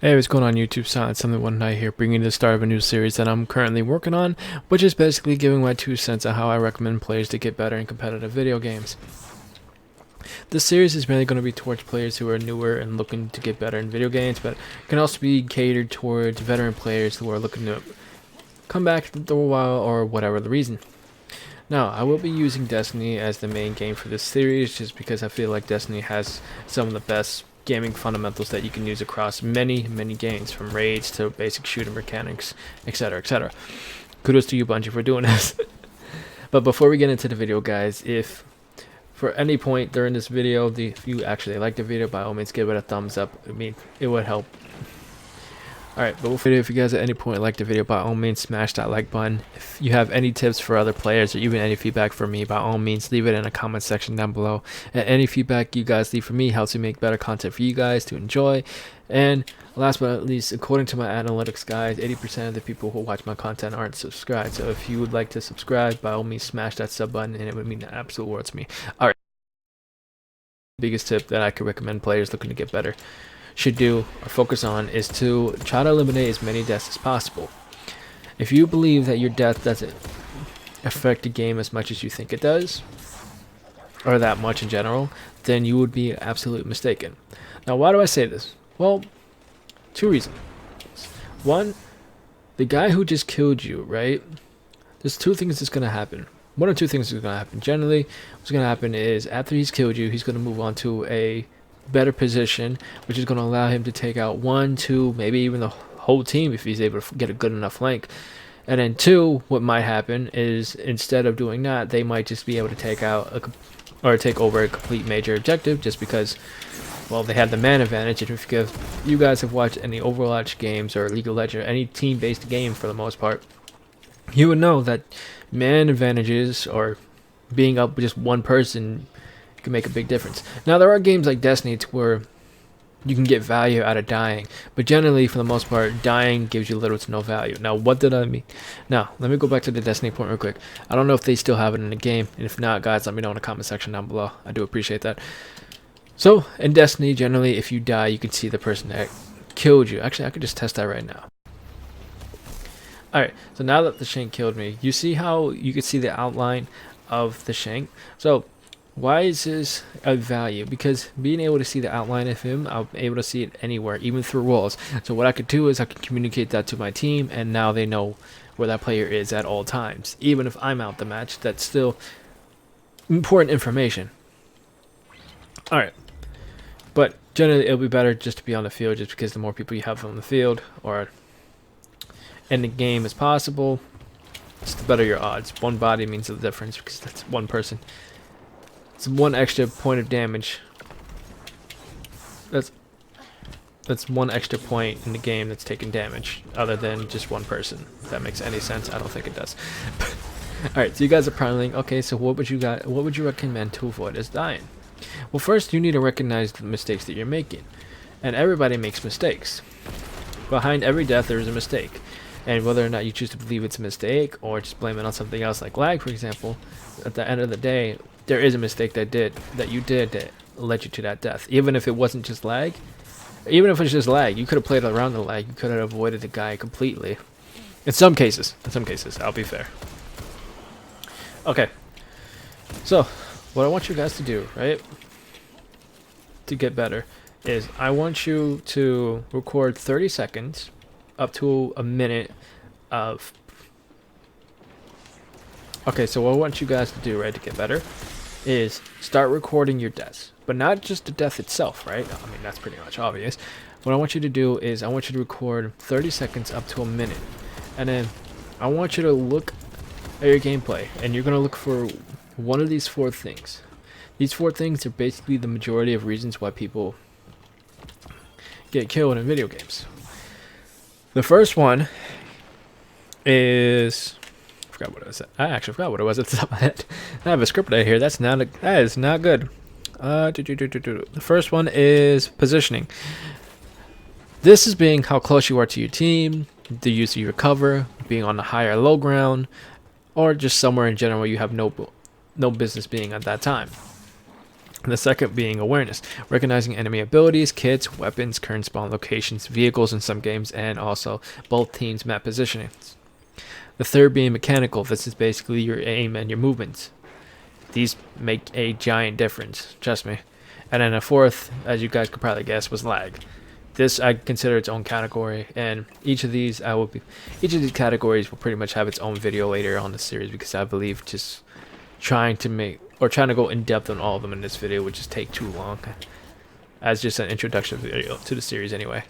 Hey, what's going on YouTube? Silent Something One Night here, bringing you the start of a new series that I'm currently working on, which is basically giving my 2 cents on how I recommend players to get better in competitive video games. This series is mainly going to be towards players who are newer and looking to get better in video games, but can also be catered towards veteran players who are looking to come back after a while or whatever the reason. Now, I will be using Destiny as the main game for this series just because I feel like Destiny has some of the best gaming fundamentals that you can use across many games, from raids to basic shooter mechanics, etc, etc. Kudos to you, Bungie, for doing this. But before we get into the video, guys, if for any point during this video, if you actually like the video, by all means give it a thumbs up. I mean, it would help. Alright, but if you guys at any point like the video, by all means smash that like button. If you have any tips for other players or even any feedback for me, by all means leave it in the comment section down below. And any feedback you guys leave for me helps me make better content for you guys to enjoy. And last but not least, according to my analytics guys, 80% of the people who watch my content aren't subscribed. So if you would like to subscribe, by all means smash that sub button and it would mean the absolute world to me. Alright, biggest tip that I could recommend players looking to get better should do or focus on is to try to eliminate as many deaths as possible. If you believe that your death doesn't affect the game as much as you think it does, or that much in general, then you would be absolutely mistaken. Now, why do I say this? Well, two reasons. One, the guy who just killed you, right? There's two things that's going to happen. One or two things is going to happen. Generally, what's going to happen is after he's killed you, he's going to move on to a better position, which is going to allow him to take out one, two, maybe even the whole team if he's able to get a good enough flank. And then two, what might happen is instead of doing that, they might just be able to take out or take over a complete major objective just because, well, they had the man advantage. And if you guys have watched any Overwatch games or League of Legends, any team-based game for the most part, you would know that man advantages or being up with just one person can make a big difference. Now, there are games like Destiny where you can get value out of dying, but generally, for the most part, dying gives you little to no value. Now, what did I mean? Now, let me go back to the Destiny point real quick. I don't know if they still have it in the game, and if not, guys, let me know in the comment section down below. I do appreciate that. So, in Destiny, generally, if you die, you can see the person that killed you. Actually, I could just test that right now. Alright, so now that the Shank killed me, you see how you can see the outline of the Shank? So, why is this of value? Because being able to see the outline of him, I'm able to see it anywhere, even through walls. So what I could do is I could communicate that to my team, and now they know where that player is at all times. Even if I'm out the match, that's still important information. Alright, but generally it'll be better just to be on the field, just because the more people you have on the field or in the game as possible, it's the better your odds. One body means the difference because that's one person. It's one extra point of damage. That's one extra point in the game that's taking damage, other than just one person. If that makes any sense, I don't think it does. All right, so you guys are probably thinking, okay, so what would you recommend to avoid as dying? Well, first you need to recognize the mistakes that you're making, and everybody makes mistakes. Behind every death, there is a mistake, and whether or not you choose to believe it's a mistake or just blame it on something else, like lag, for example, at the end of the day, there is a mistake that you did that led you to that death. Even if it wasn't just lag, even if it's just lag, you could have played around the lag. You could have avoided the guy completely. In some cases, I'll be fair. Okay, so what I want you guys to do, right, to get better, is I want you to record 30 seconds up to a minute of. Okay, so what I want you guys to do, right, to get better, is start recording your deaths. But not just the death itself, right? I mean, that's pretty much obvious. What I want you to do is I want you to record 30 seconds up to a minute. And then I want you to look at your gameplay. And you're going to look for one of these four things. These four things are basically the majority of reasons why people get killed in video games. The first one is... what it was. I actually forgot what it was at the top of my head. I have a script right here. That is not good. The first one is positioning. This is being how close you are to your team, the use of your cover, being on the high or low ground, or just somewhere in general you have no business being at that time. And the second being awareness, recognizing enemy abilities, kits, weapons, current spawn locations, vehicles in some games, and also both teams' map positioning. The third being mechanical. This is basically your aim and your movements. These make a giant difference, trust me. And then a fourth, as you guys could probably guess, was lag. This I consider its own category, and each of these categories will pretty much have its own video later on the series, because I believe just trying to go in depth on all of them in this video would just take too long, as just an introduction video to the series anyway.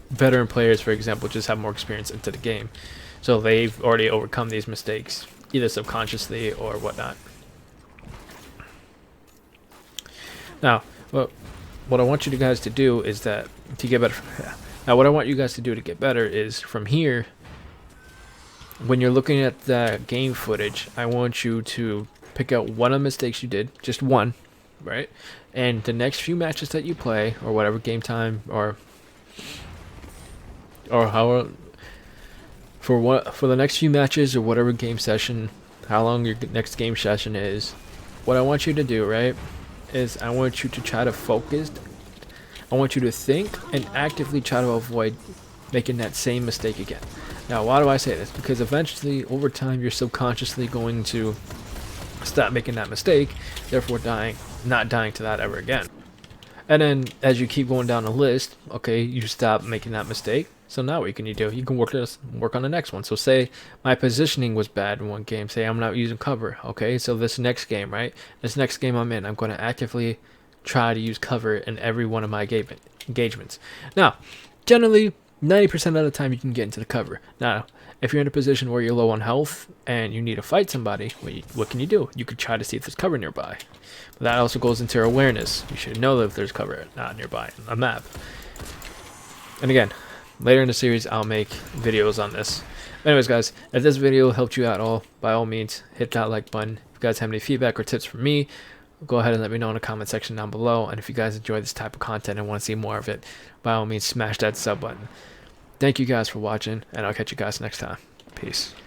Veteran players, for example, just have more experience into the game, so they've already overcome these mistakes, either subconsciously or whatnot. Now, what I want you guys to do is that to get better. Now, what I want you guys to do to get better is from here, when you're looking at the game footage, I want you to pick out one of the mistakes you did, just one, right? And the next few matches that you play, or whatever game time, or how for the next few matches or whatever game session, how long your next game session is, what I want you to do, right, is I want you to try to focus. I want you to think and actively try to avoid making that same mistake again. Now, why do I say this? Because eventually, over time, you're subconsciously going to stop making that mistake, therefore not dying to that ever again. And then as you keep going down the list, okay, you stop making that mistake. So now what can you do? You can work on the next one. So say my positioning was bad in one game. Say I'm not using cover. Okay, so this next game, right? This next game I'm in, I'm going to actively try to use cover in every one of my engagements. Now, generally, 90% of the time you can get into the cover. Now, if you're in a position where you're low on health and you need to fight somebody, what can you do? You could try to see if there's cover nearby. But that also goes into awareness. You should know if there's cover not nearby on a map. And again, later in the series, I'll make videos on this. Anyways, guys, if this video helped you out at all, by all means, hit that like button. If you guys have any feedback or tips for me, go ahead and let me know in the comment section down below. And if you guys enjoy this type of content and want to see more of it, by all means, smash that sub button. Thank you guys for watching, and I'll catch you guys next time. Peace.